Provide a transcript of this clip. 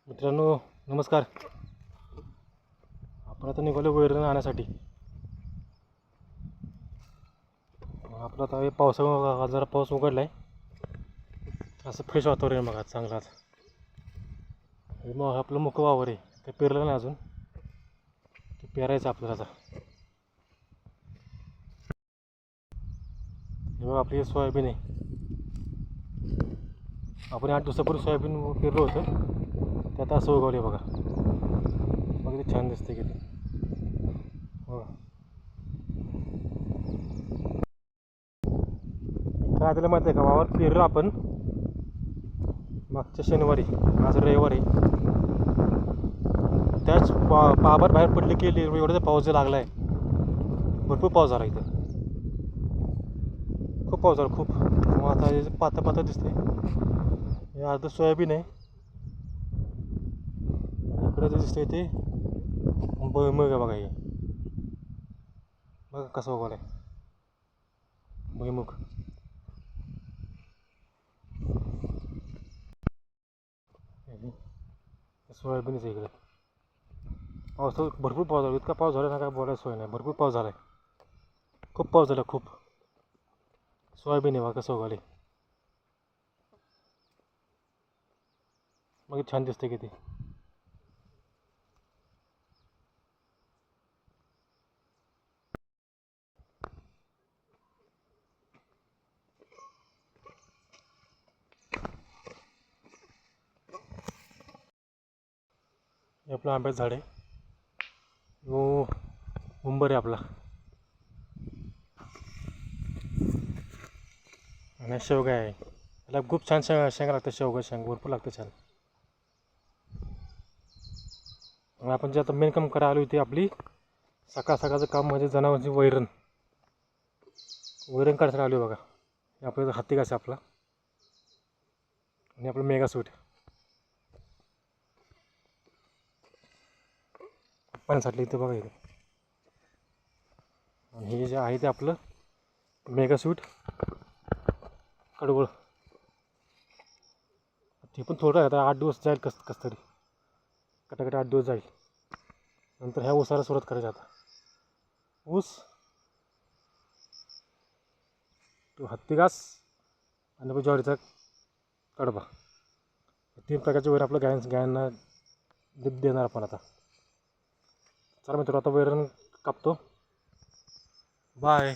मित्रांनो नमस्कार. आपण आता निघालो वैरण आणण्यासाठी. आपलं आता हे पावसामुळे जरा पाऊस उघडला आहे, असं फ्रेश वातावरण बघा चांगलाच. हे मग आपलं मुकं वावर आहे, ते पेरलं नाही अजून, ते पेरायचं आपल्याला. आता हे बघा आपली सोयाबीन आहे. आपण 8 दिवसापूर्वी सोयाबीन पेरलं होतं, ते आता असं उगवले बघा. बघा ते छान दिसते किती. हो काय त्याला माहिती आहे का, वावर पेरलं आपण मागच्या शनिवारी, आज रविवारी. त्याच पाभार बाहेर पडले की एवढा पाऊस लागला आहे. भरपूर पाऊस झाला इथं, खूप पाऊस झाला खूप. मग आता हे पातळ पातळ दिसते, हे अर्ध सोयाबीन आहे. इकडे जे दिसतंय ते भुईमूग आहे बघा. हे बघा कसं उगवलं आहे भुईमूग. सोयाबीनच आहे इकडे. पाऊस भरपूर पाऊस झाला, इतका पाऊस झाला ना काय बोलायला सोय नाही. भरपूर पाऊस झाला आहे, खूप पाऊस झाला खूप. सोयाबीन आहे बघा कसं उगवले, मग छान दिसते किती. हे आपलं आंब्याचं झाड आहे, हो उंबर आहे आपला. आणि शेवगा आहे, त्याला खूप छान शेंगा लागतात. शेंगा भरपूर लागतं छान. आणि आपण जे आता मेन काम करायला आलो होती आपली सकाळचं काम म्हणजे जनावरांची वैरण काढायला आलो बघा. हे आपलं हाती घास आपला, आणि आपलं मेगा सूट पाण्यासाठी इथं बघा इथं. आणि हे जे आहे ते आपलं मेगा सूट कडवळ. ते पण थोडं आहे, आता 8 दिवस जाईल कसं तरी, कटाकट 8 दिवस जाईल. नंतर ह्या ऊसाला सुरुवात करायची. आता ऊस, तो हत्ती घास आणि ज्वारीचा कडबा, 3 प्रकारचे वैरण आपलं गायांना देणार आपण आता. चला मित्र, आता वैरण कापतो. बाय.